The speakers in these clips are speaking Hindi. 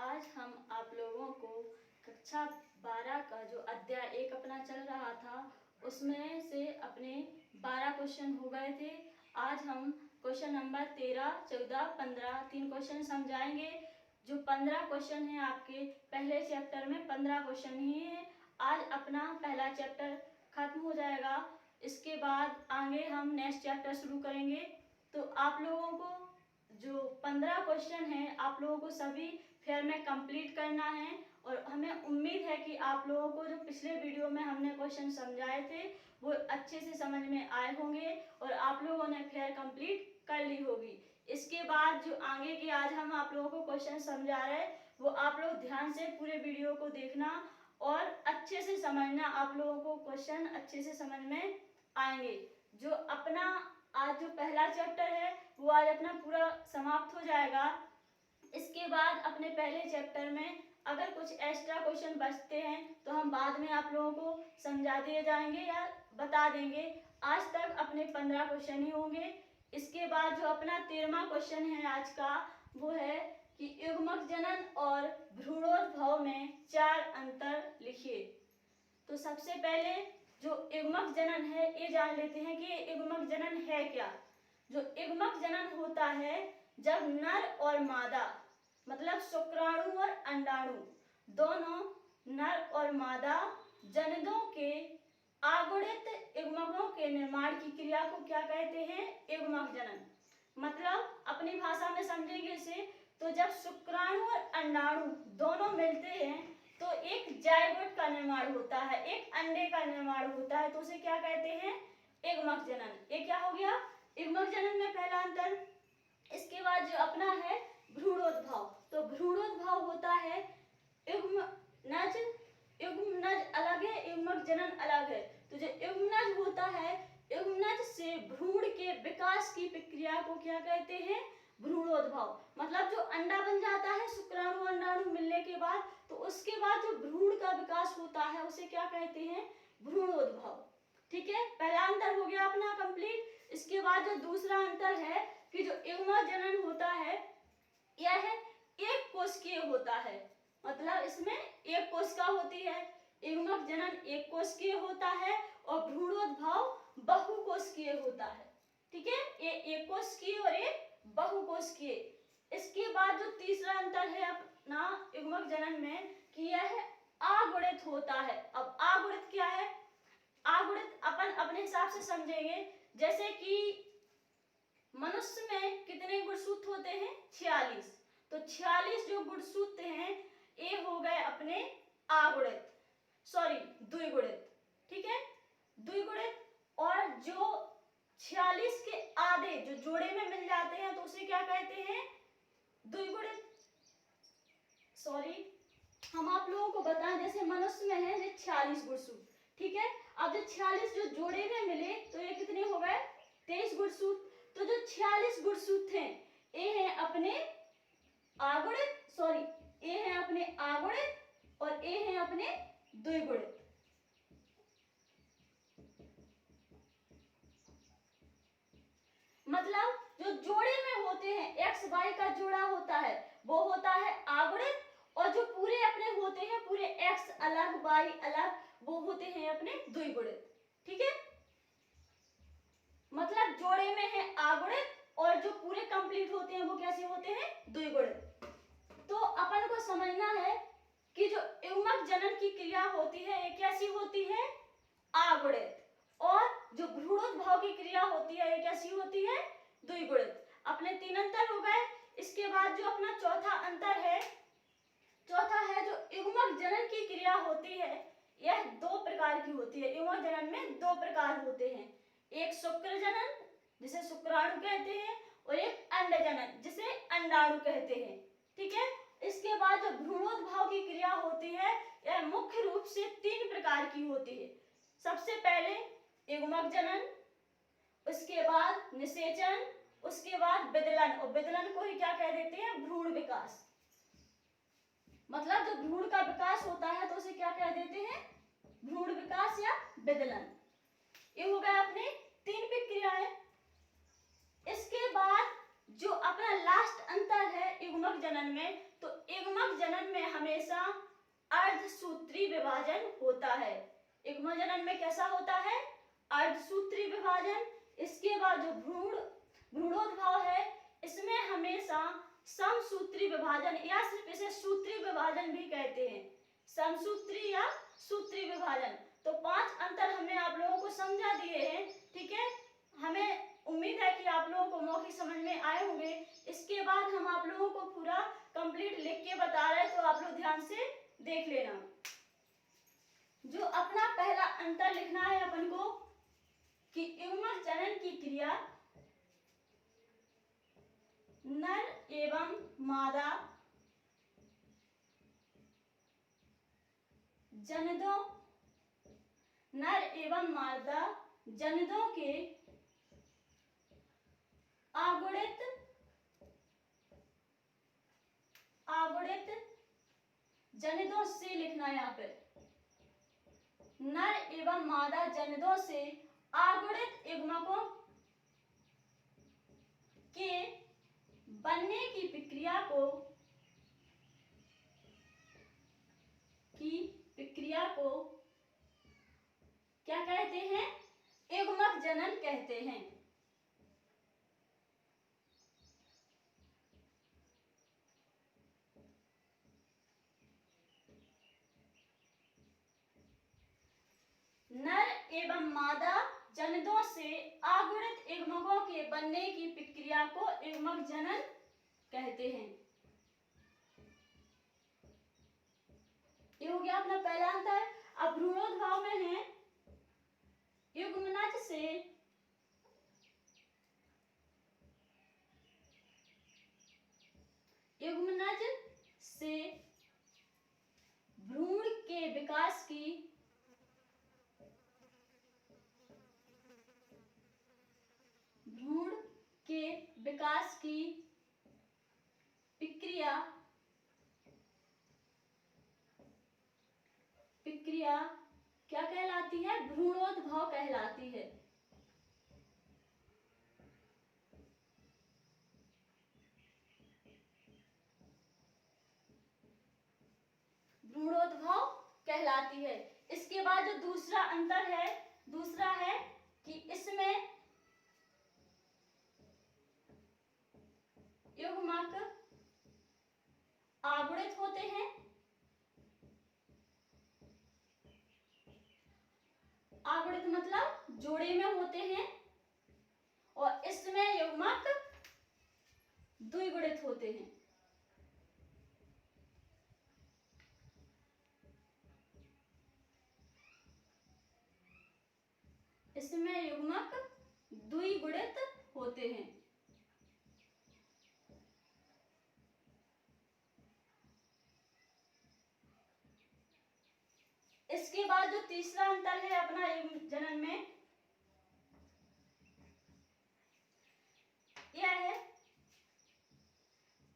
आज हम आप लोगों को कक्षा 12 का जो अध्याय 1 अपना चल रहा था उसमें से अपने 12 क्वेश्चन हो गए थे। आज हम क्वेश्चन नंबर 13, 14, 15 तीन क्वेश्चन समझाएंगे। जो 15 क्वेश्चन हैं आपके पहले चैप्टर में 15 क्वेश्चन ही हैं। आज अपना पहला चैप्टर खत्म हो जाएगा, इसके बाद आगे हम नेक्स्ट चैप्टर शुरू करेंगे। तो आप लोगों को जो 15 क्वेश्चन हैं आप लोगों को सभी फेयर में कंप्लीट करना है और हमें उम्मीद है कि आप लोगों को जो पिछले वीडियो में हमने क्वेश्चन समझाए थे वो अच्छे से समझ में आए होंगे और आप लोगों ने फेयर कंप्लीट कर ली होगी। इसके बाद जो आगे की आज हम आप लोगों को क्वेश्चन समझा रहे हैं वो आप लोग ध्यान से पूरे वीडियो को देखना और अच्छे से समझना। आप लोगों को क्वेश्चन अच्छे से समझ में आएंगे। जो अपना आज जो पहला चैप्टर है वो आज अपना पूरा समाप्त हो जाएगा। इसके बाद अपने पहले चैप्टर में अगर कुछ एक्स्ट्रा क्वेश्चन बचते हैं तो हम बाद में आप लोगों को समझा दिए जाएंगे या बता देंगे। आज तक अपने 15 क्वेश्चन ही होंगे। इसके बाद जो अपना 13वां क्वेश्चन है आज का वो है कि युग्मक जनन और भ्रूणोद्भव में 4 अंतर लिखिए। तो सबसे पहले जो युग्मक जनन है ये जान लेते हैं कि युग्मक जनन है क्या। जो युग्मक जनन होता है जब नर और मादा मतलब शुक्राणु और अंडाणु दोनों नर और मादा जननों के अगुणित युग्मकों के निर्माण की क्रिया को क्या कहते हैं? युग्मक जनन। मतलब अपनी भाषा में समझेंगे इसे तो जब शुक्राणु और अंडाणु दोनों मिलते हैं तो एक जायगोट का निर्माण होता है, एक अंडे का निर्माण होता है, तो उसे क्या कहते हैं? युग्मक जनन। ये क्या हो गया? युग्मक जनन में पहला अंतर। इसके बाद जो अपना है भ्रूणोद्भव। तो भ्रूणोद्भव होता है युग्मनज अलग है, युग्मक जनन अलग है। तो जो युग्मनज होता है, युग्मनज से भ्रूण के विकास की प्रक्रिया को क्या कहते हैं? भ्रूणोद्भव। मतलब जो अंडा बन जाता है शुक्राणु अंडाणु मिलने के बाद, तो उसके बाद जो भ्रूण का विकास होता है उसे क्या कहते हैं? भ्रूणोद्भव। ठीक है, पहला अंतर हो गया अपना कंप्लीट। इसके बाद जो दूसरा अंतर है कि जो युग्मक जनन होता है यह एक कोशिकीय होता है। मतलब इसमें एक कोशिका होती है। युग्मक जनन एक कोशिकीय होता है और भ्रूणोद्भव बहुकोशिकीय होता है। ठीक है, ये एक कोशिकीय और एक बहुकोशिकीय। इसके बाद जो तीसरा अंतर है अपना युग्मक जनन में कि यह अगुणित होता है। अब अगुणित क्या है? अगुणित अपन अपने हिसाब से समझेंगे। जैसे कि मनुष्य में कितने गुणसूत्र होते हैं? 46। तो 46 जो गुणसूत्र हैं ये हो गए अपने अगुणित, सॉरी द्विगुणित। ठीक है, द्विगुणित। और जो 46 के आधे जो जोड़े में मिल जाते हैं तो उसे क्या कहते हैं? द्विगुणित। सॉरी, हम आप लोगों को बताएं जैसे मनुष्य में है 46 गुणसूत्र। ठीक है, अब जो 46 जो जोड़े में मिले तो ये कितने हो गए? 23 गुणसूत्र। तो जो 46 गुणसूत्र हैं ये हैं अपने अगुणित, सॉरी ये हैं अपने अगुणित और ये हैं अपने द्विगुणित। मतलब जो जोड़े में होते हैं एक्स वाई का जोड़ा होता है वो होता है अगुणित और जो पूरे अपने होते हैं पूरे एक्स अलग वाई अलग वो होते हैं अपने द्विगुणित। ठीक है, मतलब जोड़े में है अगुणित और जो पूरे कंप्लीट होते हैं वो कैसे होते हैं? द्विगुणित। तो अपन को समझना है कि जो युग्मक जनन की क्रिया होती है ये कैसी होती है? अगुणित। और जो भ्रूणोद्भव की क्रिया होती है ये कैसी होती है? द्विगुणित। अपने 3 अंतर हो गए। इसके बाद जो अपना चौथा अंतर है, चौथा है जो युग्मक जनन की क्रिया होती है यह 2 प्रकार की होती है। युग्मक जनन में 2 प्रकार होते हैं, एक शुक्र जनन जिसे शुक्राणु कहते हैं और एक अंड जनन जिसे अंडाणु कहते हैं। ठीक है, इसके बाद जो भ्रूणोद्भव की क्रिया होती है यह मुख्य रूप से 3 प्रकार की होती है। सबसे पहले युग्मक जनन, उसके बाद निषेचन, उसके बाद विदलन। और विदलन को ही क्या कह देते हैं? भ्रूण विकास। मतलब जो भ्रूण का विकास होता है तो उसे क्या कह देते हैं? भ्रूण विकास या विदलन। ये हो गया अपने 3 प्रक्रियाएं। इसके बाद जो अपना लास्ट अंतर है युग्मक जनन में, तो युग्मक जनन में हमेशा अर्धसूत्री विभाजन होता है। युग्मक जनन में कैसा होता है? अर्धसूत्री विभाजन। इसके बाद जो भ्रूणोद्भव है इसमें हमेशा समसूत्री विभाजन या सिर्फ इसे सूत्री विभाजन भी कहते हैं, समसूत्री या सूत्री विभाजन। तो 5 अंतर हमने आप लोगों को समझा दिए हैं, ठीक है। हमें उम्मीद है कि आप लोगों को मौखिक समझ में आए होंगे। इसके बाद हम आप लोगों को पूरा कंप्लीट लिख के बता रहे हैं, तो आप लोग ध्यान से देख लेना। जो अपना पहला अंतर लिखना है अपन को कि युग्मक जनन की क्रिया नर एवं मादा जनदों, नर एवं मादा जनदों के आगुणित जनदों से लिखना है। यहाँ पे नर एवं मादा जनदों से आगुणित युग्मकों के बनने की प्रक्रिया को क्या कहते हैं? युग्मक जनन कहते हैं। नर एवं मादा जनदों से आगुणित युग्मकों के बनने की प्रक्रिया को युग्मक जनन कहते हैं। ये हो गया अपना पहला अंतर। अब भ्रूणोद्भव में है युग्मनज से भ्रूण के विकास की प्रक्रिया क्या कहलाती है? भ्रूणोद्भव कहलाती है। भ्रूणोद्भव कहलाती है। इसके बाद जो दूसरा अंतर है, दूसरा है कि इसमें युग्मक आगुणित होते हैं, आगुणित मतलब जोड़े में होते हैं, और इसमें युग्मक द्विगुणित होते हैं। इसमें युग्मक द्विगुणित होते हैं। इसके बाद जो तीसरा अंतर है अपना युग्मक जनन में, यह है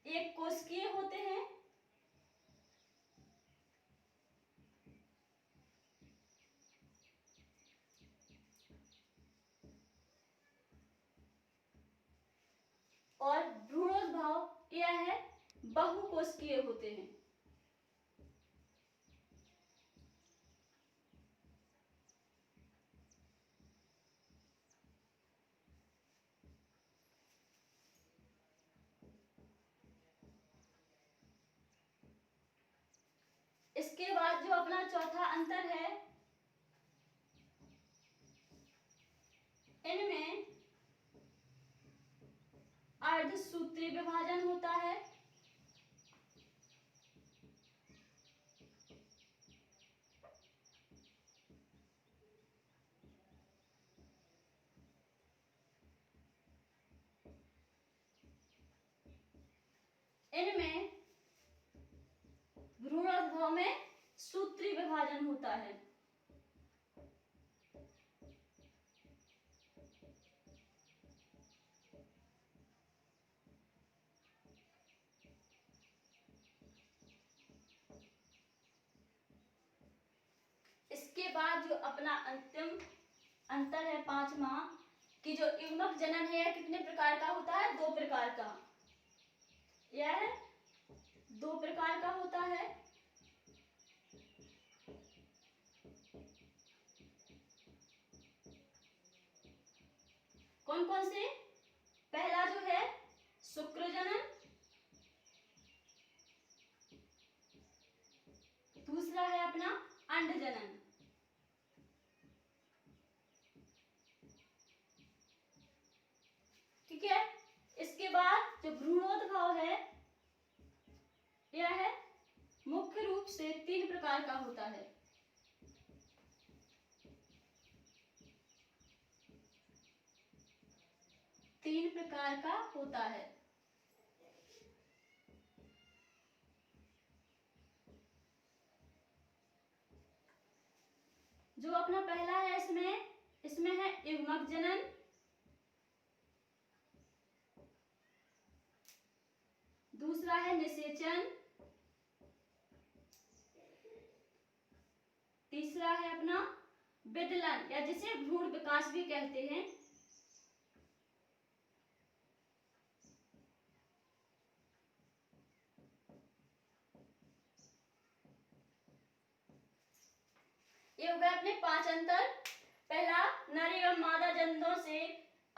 एक कोशिकीय होते हैं और भ्रूणोद्भव यह है बहुकोशिकीय होते हैं। इसके बाद जो अपना चौथा अंतर है, इनमें अर्धसूत्री विभाजन होता है। इनमें भ्रूणोद्भव में सूत्री विभाजन होता है। इसके बाद जो अपना अंतिम अंतर है पांचवा, कि जो युग्मक जनन है कितने प्रकार का होता है? 2 प्रकार का। यह दो प्रकार का होता है। कौन कौन से? पहला जो है शुक्रजनन, दूसरा है अपना अंडजनन। ठीक है, इसके बाद जो भ्रूणोद्भव है यह है मुख्य रूप से 3 प्रकार का होता है। तीन प्रकार का होता है। जो अपना पहला है इसमें है युग्मक जनन, दूसरा है निषेचन, तीसरा है अपना विदलन या जिसे भ्रूण विकास भी कहते हैं। ये हो गए अपने 5 अंतर। पहला, नर एवं मादा जंतुओं से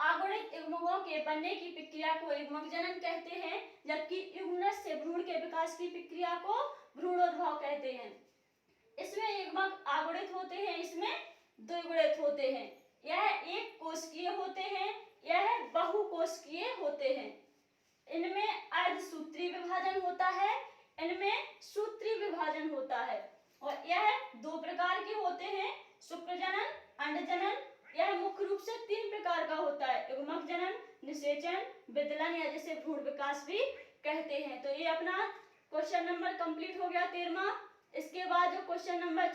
आगुणित युग्मकों के बनने की प्रक्रिया को युग्मक जनन कहते हैं, जबकि युग्मनज से भ्रूण के विकास की प्रक्रिया को भ्रूणोद्भव कहते हैं। इसमें युग्मक आगुणित होते हैं, इसमें द्विगुणित होते हैं। यह एक कोशिकीय होते हैं, यह बहुकोशिकीय होते हैं। इनमें अर्धसूत्री विभाजन होता है, इनमें सूत्री विभाजन होता है। और यह 2 प्रकार के होते हैं, शुक्रजनन, अंडजनन। यह मुख्य रूप से 3 प्रकार का होता है, युग्मक जनन, निषेचन, विदलन या जिसे भ्रूण विकास भी कहते हैं। तो ये अपना क्वेश्चन नंबर कंप्लीट हो गया 13वां। इसके बाद जो क्वेश्चन नंबर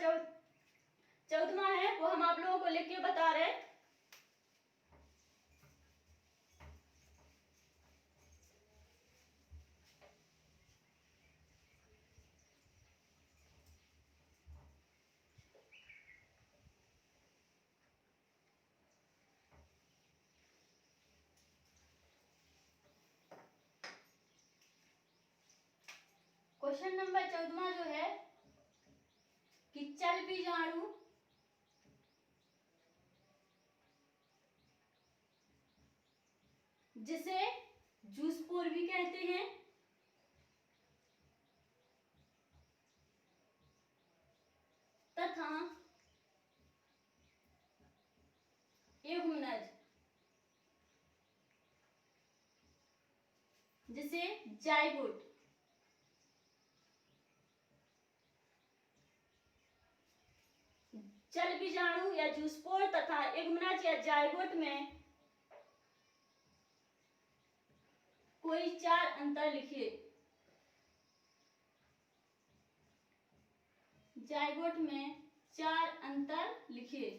14वां है वो हम आप लोगों को लिख के बता रहे हैं। क्वेश्चन नंबर 14वां जो है कि चल बीजाणु जिसे जूसपोर भी कहते हैं तथा युग्मनज जिसे जाइगोट चल बीजाणु या जूसपोर तथा युग्मनज या जाइगोट में कोई 4 अंतर लिखिए। जाइगोट में 4 अंतर लिखिए।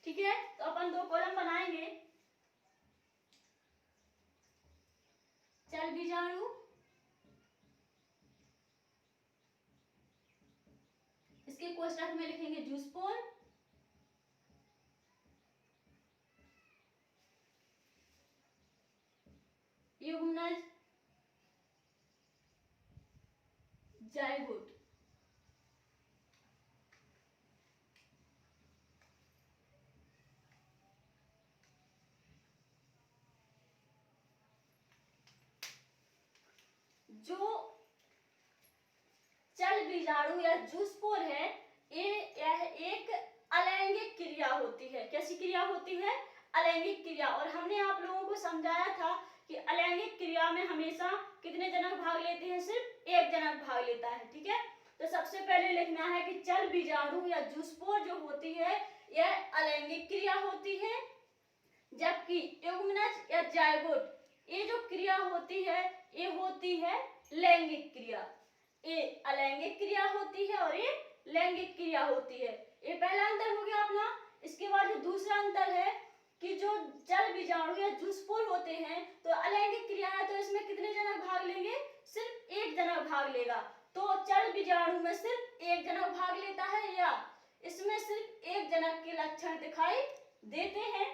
ठीक है, तो अपन 2 कॉलम बनाएंगे। चल बीजाणु, इसके कोष्ठक में लिखेंगे जूसपोर, युग्मनज, जाइगोट। जो चल बीजाणु या जूसपोर है यह एक अलैंगिक क्रिया होती है। कैसी क्रिया होती है? अलैंगिक क्रिया। और हमने आप लोगों को समझाया था कि अलैंगिक क्रिया में हमेशा कितने जनक भाग लेते हैं? सिर्फ एक जनक भाग लेता है। ठीक है, तो सबसे पहले लिखना है कि चल बीजाणु या जूसपोर जो होती है यह अलैंगिक क्रिया होती है, जबकि युग्मनज या जाइगोट ये जो क्रिया होती है ये होती है लैंगिक क्रिया। ये अलैंगिक क्रिया होती है और ये लैंगिक क्रिया होती है। ये पहला अंतर हो गया अपना। इसके बाद जो दूसरा अंतर है कि जो चल बीजाणु या जूसपोर होते हैं तो अलैंगिक क्रिया है, तो इसमें कितने जनक भाग लेंगे? सिर्फ एक जनक भाग लेगा। तो चल बीजाणु में सिर्फ एक जनक भाग लेता है या इसमें सिर्फ एक जनक के लक्षण दिखाई देते हैं।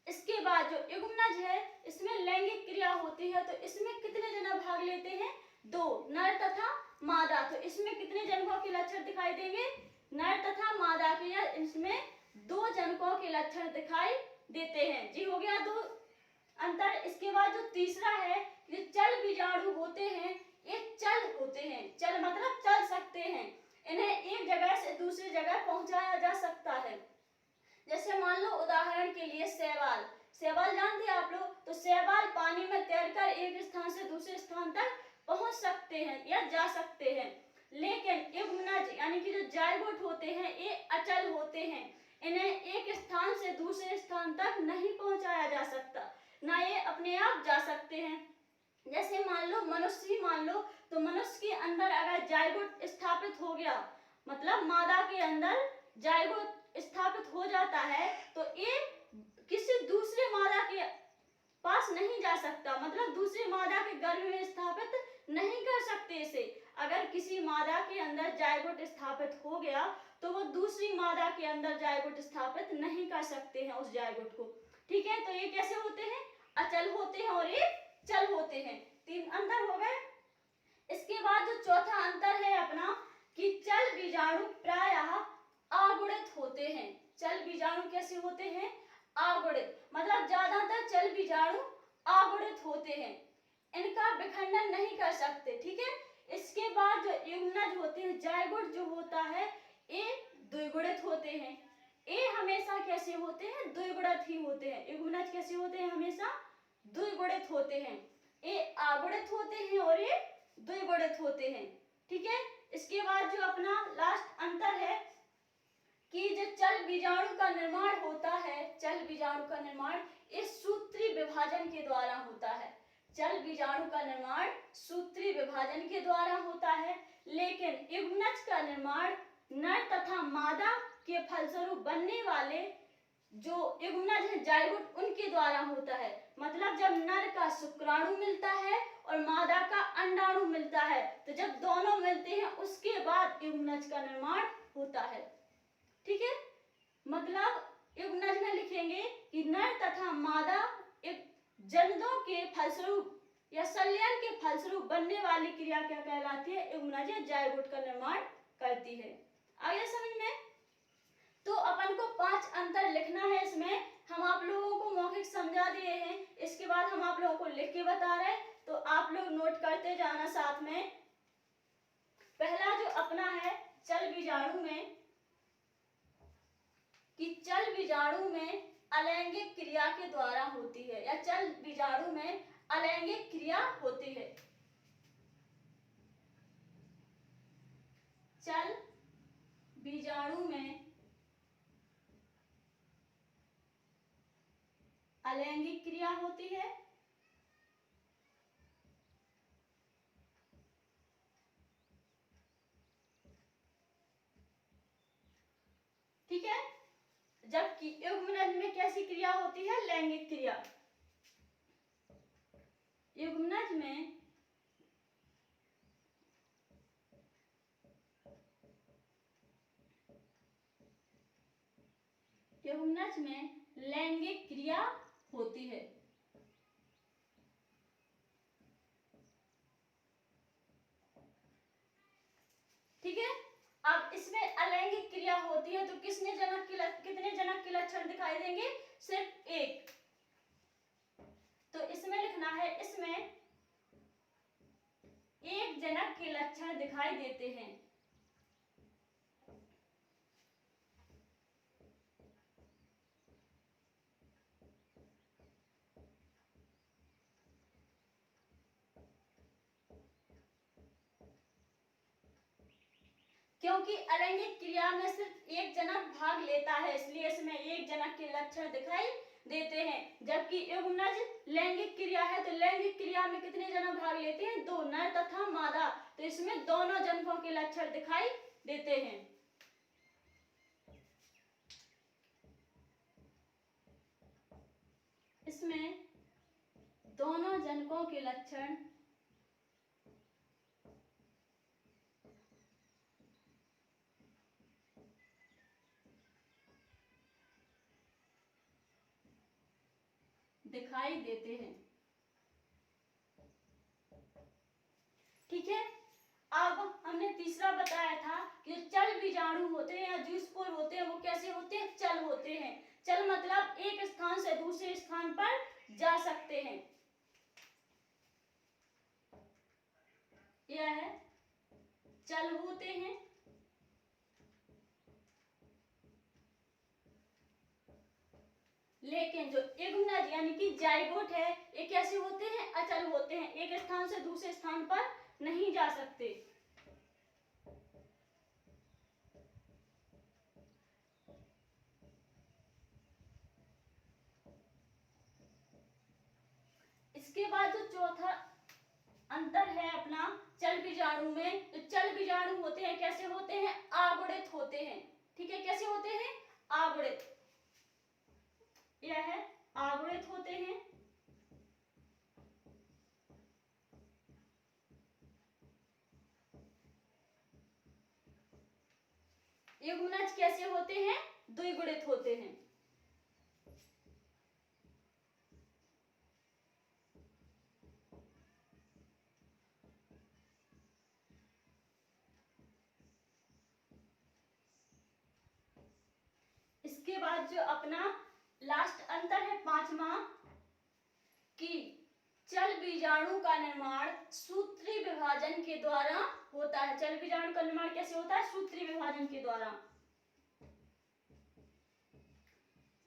इसके बाद जो युग्मनज है इसमें लैंगिक क्रिया होती है, तो इसमें कितने जनक भाग लेते हैं? 2, नर तथा मादा। तो इसमें कितने जनकों के लक्षण दिखाई देंगे? नर तथा मादा के, या इसमें 2 जनकों के लक्षण दिखाई देते हैं। जी हो गया 2 अंतर। इसके बाद जो तीसरा है, ये चल बीजाणु होते हैं, ये चल होते हैं। चल मतलब चल सकते हैं, इन्हें एक जगह से दूसरी जगह पहुंचाया जा सकता है। जैसे मान लो उदाहरण के लिए शैवाल, शैवाल जानते हैं आप लोग? तो शैवाल पानी में तैरकर एक स्थान से दूसरे स्थान तक पहुंच सकते हैं या जा सकते हैं। लेकिन युग्मनज यानी कि जो जायगोट होते हैं ये अचल होते हैं, इन्हें एक स्थान से दूसरे स्थान तक नहीं पहुंचाया जा सकता, ना ये अपने आप जा सकते हैं। जैसे मान लो मनुष्य ही मान लो, तो मनुष्य के अंदर अगर जायगोट स्थापित हो गया, मतलब मादा के अंदर जायगोट स्थापित हो जाता है, तो ये किसी दूसरे मादा के पास नहीं जा सकता, मतलब दूसरी मादा के गर्भ में स्थापित नहीं कर सकते इसे। अगर किसी मादा के अंदर जायगोट स्थापित हो गया तो वो दूसरी मादा के अंदर जायगोट स्थापित नहीं कर सकते हैं उस जायगोट को। ठीक है, तो ये कैसे होते हैं? अचल होते हैं और ये चल होते हैं। 3 अंतर हो गए। इसके बाद जो चौथा अंतर है अपना, कि चल बीजाणु प्रायः अगुणित होते हैं। चल बीजाणु कैसे होते हैं? अगुणित, मतलब ज्यादातर चल बीजाणु अगुणित होते हैं, इनका विखंडन नहीं कर सकते। ठीक है, इसके बाद जो युग्मनज होते हैं, जायगोट जो होता है ये द्विगुणित होते हैं। ये हमेशा कैसे होते हैं? द्विगुणित ही होते हैं। युग्मनज कैसे होते हैं? हमेशा द्विगुणित होते हैं। ये अगुणित होते हैं और ये द्विगुणित होते हैं। ठीक है, इसके बाद जो अपना लास्ट अंतर है कि जो चल बीजाणु का निर्माण होता है, चल बीजाणु का निर्माण इस सूत्री विभाजन के द्वारा होता है। चल बीजाणु का निर्माण सूत्री विभाजन के द्वारा होता है, लेकिन युग्मनज का निर्माण नर तथा मादा के फलस्वरूप बनने वाले जो युग्मनज है जायगोट उनके द्वारा होता है। मतलब जब नर का शुक्राणु मिलता है और मादा का अंडाणु मिलता है, तो जब दोनों मिलते हैं उसके बाद युग्मनज का निर्माण होता है। ठीक है, मतलब युग्मनज में लिखेंगे कि नर तथा मादा एक जननों के फलस्वरूप या संलयन के फलस्वरूप बनने वाली क्रिया क्या कहलाती है? युग्मनज या जायगोट का निर्माण करती है। आगे समझ में? तो अपन को 5 अंतर लिखना है। इसमें हम आप लोगों को मौखिक समझा दिए हैं, इसके बाद हम आप लोगों को लिख के बता रहे हैं, तो आप लोग नोट करते जाना साथ में। पहला जो अपना है चल बीजाणु में, कि चल बीजाणु में अलैंगिक क्रिया के द्वारा होती है, या चल बीजाणु में अलैंगिक क्रिया होती है। चल बीजाणु में अलैंगिक क्रिया होती है। ठीक है, जबकि युग्मनज में कैसी क्रिया होती है? लैंगिक क्रिया। युग्मनज में लैंगिक क्रिया होती है। ठीक है, अब इसमें अलैंगिक क्रिया होती है तो कितने जनक के लक्षण दिखाई देंगे? सिर्फ एक। तो इसमें लिखना है, इसमें एक जनक के लक्षण दिखाई देते हैं। क्योंकि अलैंगिक क्रिया में सिर्फ एक जनक भाग लेता है, इसलिए इसमें एक जनक के लक्षण दिखाई देते हैं। जबकि युग्मनज लैंगिक क्रिया है, तो लैंगिक क्रिया में कितने जनक भाग लेते हैं? 2, नर तथा मादा। तो इसमें दोनों जनकों के लक्षण दिखाई देते हैं। इसमें दोनों जनकों के लक्षण दिखाई देते हैं। ठीक है, अब हमने तीसरा बताया था कि चल बीजाणु होते हैं या जूस्पोर होते हैं वो कैसे होते हैं, चल होते हैं। चल मतलब एक स्थान से दूसरे स्थान पर जा सकते हैं। यह है चल होते हैं। लेकिन जो इग्मनज यानी कि जाइगोट है ये कैसे होते हैं, अचल होते हैं, एक स्थान से दूसरे स्थान पर नहीं जा सकते। इसके बाद जो चौथा अंतर है अपना चल बीजाणु में, तो चल बीजाणु होते हैं कैसे होते हैं, आगुणित होते हैं। ठीक है, कैसे होते हैं, आगुणित। यह है आगुणित होते हैं। युग्मनज कैसे होते हैं, द्विगुणित होते हैं। इसके बाद जो अपना लास्ट अंतर है पांचवा कि चल बीजाणु का निर्माण सूत्री विभाजन के द्वारा होता है। चल बीजाणु का निर्माण कैसे होता है, सूत्री विभाजन के द्वारा।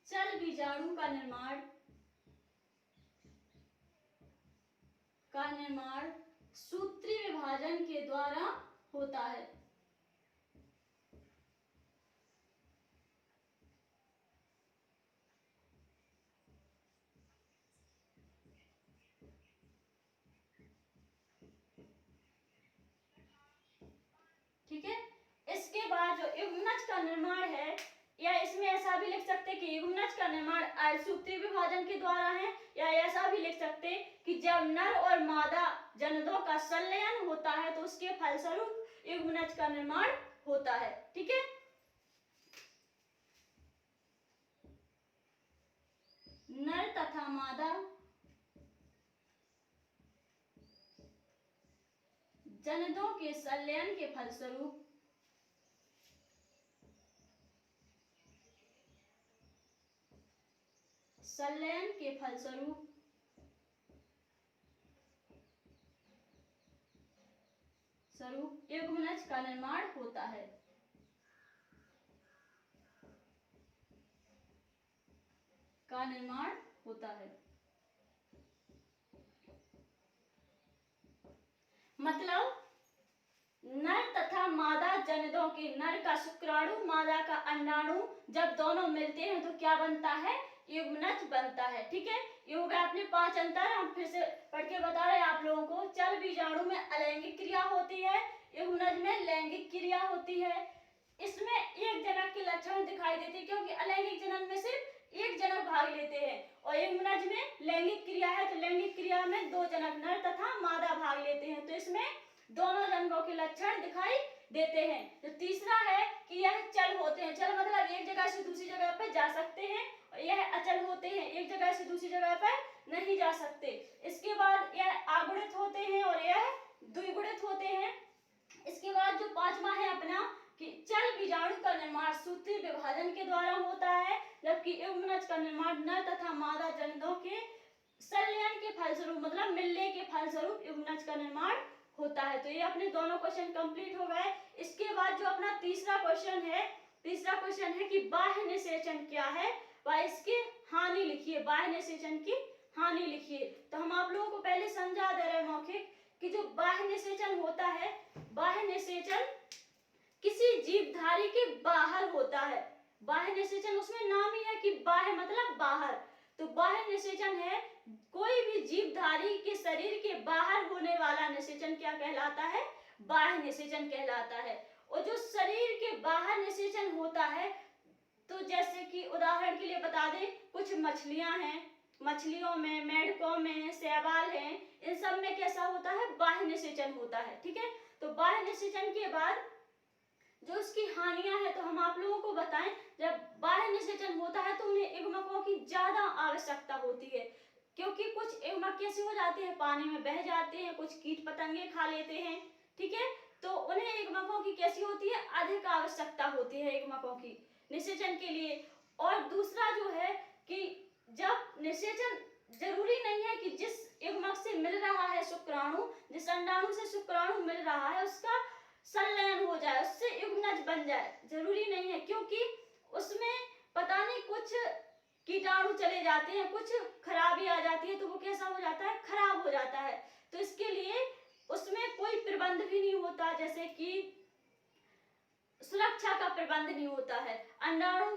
चल बीजाणु का निर्माण सूत्री विभाजन के द्वारा होता है। ठीक है, इसके बाद जो युग्मनज का निर्माण है, या इसमें ऐसा भी लिख सकते कि युग्मनज का निर्माण सूत्री विभाजन के द्वारा है, या ऐसा भी लिख सकते कि जब नर और मादा जनदों का संलयन होता है तो उसके फलस्वरूप युग्मनज का निर्माण होता है। ठीक है, नर तथा मादा जनदों के संलयन के फलस्वरूप युग्मनज का निर्माण होता है। मतलब नर तथा मादा जनदों के, नर का शुक्राणु मादा का अंडाणु जब दोनों मिलते हैं तो क्या बनता है, युग्मनज बनता है। ठीक है, ये हो गया अपने पांच अंतर। हम फिर से पढ़ के बता रहे हैं आप लोगों को। चल बीजाणु में अलैंगिक क्रिया होती है, युग्मनज में लैंगिक क्रिया होती है। इसमें एक जनक के लक्षण दिखाई देते हैं क्योंकि अलैंगिक जनन में सिर्फ एक जनक भाग लेते हैं, और युग्मनज में लैंगिक क्रिया है तो लैंगिक क्रिया में दो जनक नर तथा मादा भाग लेते हैं, तो इसमें दोनों जनकों के लक्षण दिखाई देते हैं। तो तीसरा है कि यह चल होते हैं। चल मतलब एक जगह से दूसरी जगह पर जा सकते हैं, और यह अचल होते हैं, एक जगह से दूसरी जगह पर नहीं जा सकते। इसके बाद यह आगुणित होते हैं और यह द्विगुणित होते हैं। इसके बाद जो पांचवा है अपना कि चल बीजाणु का निर्माण सूत्री विभाजन के द्वारा होता है, जबकि युग्मनज का निर्माण नर तथा मादा जनदों के संलयन के फलस्वरूप मतलब मिलने के फलस्वरूप युग्मनज का निर्माण होता है। तो ये अपने दोनों क्वेश्चन कंप्लीट हो गए। इसके बाद जो अपना तीसरा क्वेश्चन है कि बाह्य निषेचन क्या है, वह इसकी हानि लिखिए। बाह्य निषेचन की हानि लिखिए। तो हम आप लोगों को पहले समझा दे रहे हैं मौखिक कि जो बाह्य निषेचन होता है, बाह्य निषेचन किसी जीवधारी के बाहर होता है। बाह्य निषेचन उसमें नाम ही है कि बाह्य मतलब बाहर, तो बाह्य निषेचन है कोई भी जीवधारी के शरीर के बाहर होने वाला निषेचन क्या कहलाता है, बाह्य निषेचन कहलाता है। और जो शरीर के बाहर निषेचन होता है, तो जैसे कि उदाहरण के लिए बता दें, कुछ मछलियां हैं, मछलियों में, मेंढकों में शैवाल हैं, इन सब में कैसा होता है, बाह्य निषेचन होता है। ठीक है, तो बाह्य निषेचन के बाद जो उसकी हानियां हैं तो हम आप लोगों को बताएं। जब बाह्य निषेचन होता है तो उन्हें युग्मकों की ज्यादा आवश्यकता होती है। क्योंकि कुछ एगमग कैसे हो जाते हैं, पानी में बह जाते हैं, कुछ कीट पतंगे खा लेते हैं, ठीक है। तो उन्हें एगमगों की कैसी होती है, अधिक आवश्यकता होती है एगमगों की निषेचन के लिए। और दूसरा जो है कि जब निषेचन जरूरी नहीं है कि जिस एगमग से मिल रहा है शुक्राणु, जिस अंडाणु से शुक्राणु मिल रहा है उसका संलयन हो जाए, उससे युग्मनज बन जाए, जरूरी नहीं है, क्योंकि उसमें पता नहीं कुछ कीटाणु चले जाते हैं, कुछ खराबी आ जाती है, तो वो कैसा हो जाता है, खराब हो जाता है। तो इसके लिए उसमें कोई प्रबंध भी नहीं होता, जैसे कि सुरक्षा का प्रबंध नहीं होता है। अंडाणु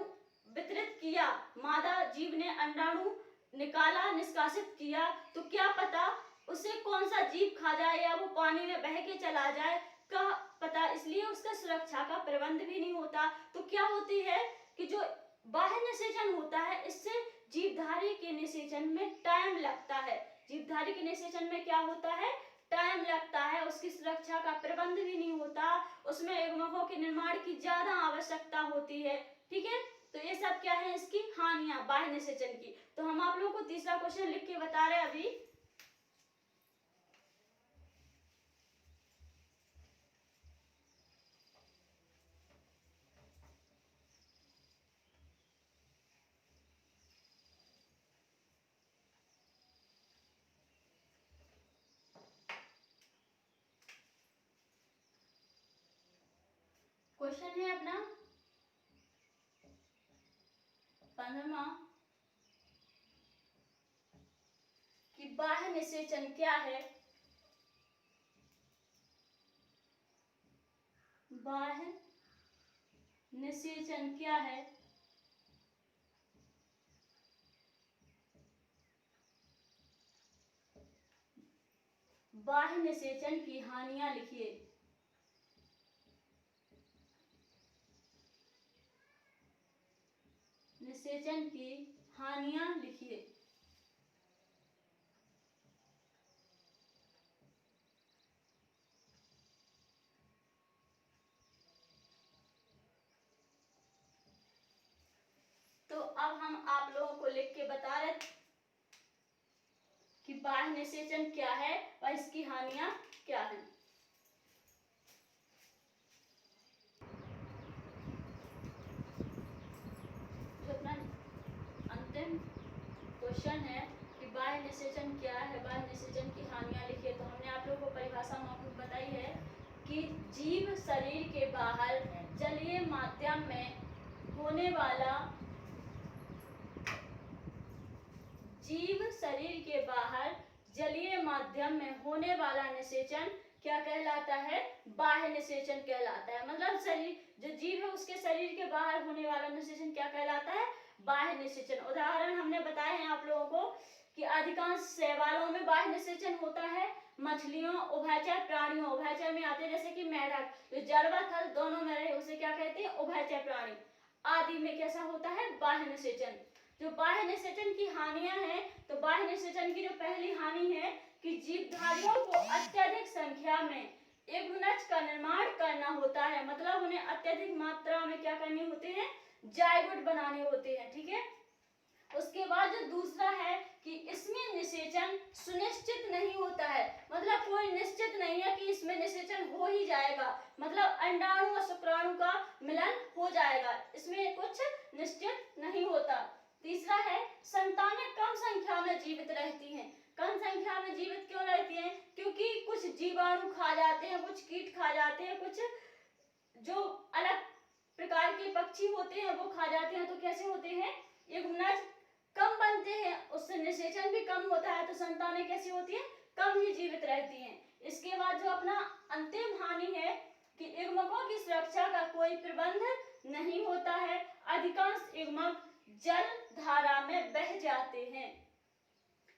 वितरित किया, मादा जीव ने अंडाणु निकाला, निष्कासित किया, तो क्या पता उसे कौन सा जीव खा जाए या वो पानी में बह के चला जाए, क्या पता, इसलिए उसका सुरक्षा का प्रबंध भी नहीं होता। तो क्या होती है कि जो बाह्य निषेचन होता है, इससे जीवधारी के निषेचन में टाइम लगता है। जीवधारी के निषेचन में क्या होता है, टाइम लगता है, उसकी सुरक्षा का प्रबंध भी नहीं होता, उसमें एगमगों के निर्माण की ज्यादा आवश्यकता होती है, ठीक है। तो ये सब क्या है, इसकी हानियां बाह्य निषेचन की। तो हम आप लोगों को तीसरा क्वेश्चन लिख के बता रहे हैं अभी। क्वेश्चन है अपना 15वां कि बाह्य निषेचन क्या है। बाह्य निषेचन क्या है, बाह्य निषेचन की हानियां लिखिए। निषेचन की हानियां लिखिए। तो अब हम आप लोगों को लिख के बता रहे कि बाह्य निषेचन क्या है और इसकी हानियां क्या है। जो अपना अंतिम क्वेश्चन है कि बाह्य निषेचन क्या है, बाह्य निषेचन की हानियां लिखिए। तो हमने आप लोगों को परिभाषा मौखिक बताई है कि जीव शरीर के बाहर जलीय माध्यम में होने वाला, जीव शरीर के बाहर जलीय माध्यम में होने वाला निषेचन क्या कहलाता है, बाह्य निषेचन कहलाता है। मतलब शरीर, जो जीव है उसके शरीर के बाहर होने वाला निषेचन क्या कहलाता है, बाह्य निषेचन। उदाहरण हमने बताए हैं आप लोगों को कि अधिकांश शैवालों में बाह्य निषेचन होता है, मछलियों, उभयचर प्राणियों, उभयचर में आते हैं जैसे कि मेढक, जो जल व थल दोनों में रहे उसे क्या कहते हैं, उभयचर प्राणी आदि में कैसा होता है, बाह्य निषेचन। जो बाह्य निषेचन की हानियां हैं, तो बाह्य निषेचन की जो पहली हानि है कि जीवधारियों को अत्यधिक संख्या में युग्मनज का निर्माण करना होता है। मतलब उन्हें अत्यधिक मात्रा में क्या करने होते हैं, जायगोट बनाने होते हैं, ठीक है। उसके बाद जो दूसरा है कि इसमें निषेचन सुनिश्चित नहीं होता है। मतलब कोई निश्चित नहीं है कि इसमें निषेचन हो ही जाएगा, मतलब अंडाणु और शुक्राणु का मिलन हो जाएगा, इसमें कुछ निश्चित नहीं होता। तीसरा है संतानें कम संख्या में जीवित रहती हैं। कम संख्या में जीवित क्यों रहती हैं, क्योंकि कुछ जीवाणु खा जाते हैं, कुछ कीट खा जाते हैं, कुछ जो अलग प्रकार के पक्षी होते हैं वो खा जाते हैं। तो कैसे होते हैं, युग्मनज कम बनते हैं, उससे निषेचन भी कम होता है, तो संतानें कैसी होती हैं, कम ही जीवित रहती हैं। इसके बाद जो अपना अंतिम हानि है कि युग्मकों की सुरक्षा का कोई प्रबंध नहीं होता है। अधिकांश युग्मक जल धारा में बह जाते हैं।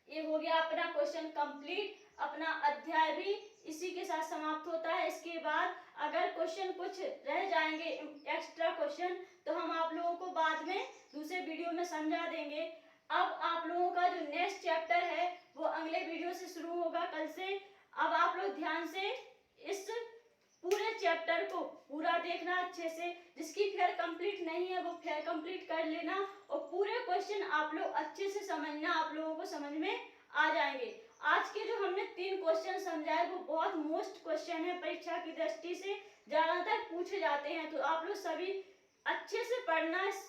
ये हो गया अपना क्वेश्चन कंप्लीट। अपना अध्याय भी इसी के साथ समाप्त होता है। इसके बाद अगर क्वेश्चन कुछ रह जाएंगे एक्स्ट्रा क्वेश्चन, तो हम आप लोगों को बाद में दूसरे वीडियो में समझा देंगे। अब आप लोगों का जो नेक्स्ट चैप्टर है वो अगले वीडियो से शुरू होगा, कल से। अब आप लोग ध्यान से इस पूरे चैप्टर को पूरा देखना अच्छे से। जिसकी फेयर कंप्लीट नहीं है वो फेयर कंप्लीट कर लेना, और पूरे क्वेश्चन आप लोग अच्छे से समझना, आप लोगों को समझ में आ जाएंगे। आज के जो हमने 3 क्वेश्चन समझाए वो बहुत मोस्ट क्वेश्चन है, परीक्षा की दृष्टि से ज्यादातर पूछे जाते हैं, तो आप लोग सभी अच्छे से पढ़ना इस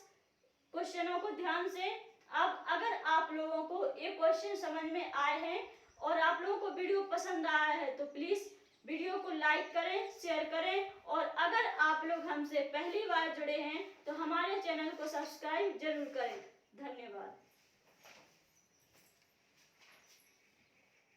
क्वेश्चनों को ध्यान से। अब अगर आप लोगों को ये क्वेश्चन समझ में आए हैं और आप लोगों को वीडियो पसंद आया है तो प्लीज वीडियो को लाइक करें, शेयर करें, और अगर आप लोग हमसे पहली बार जुड़े हैं तो हमारे चैनल को सब्सक्राइब जरूर करें। धन्यवाद।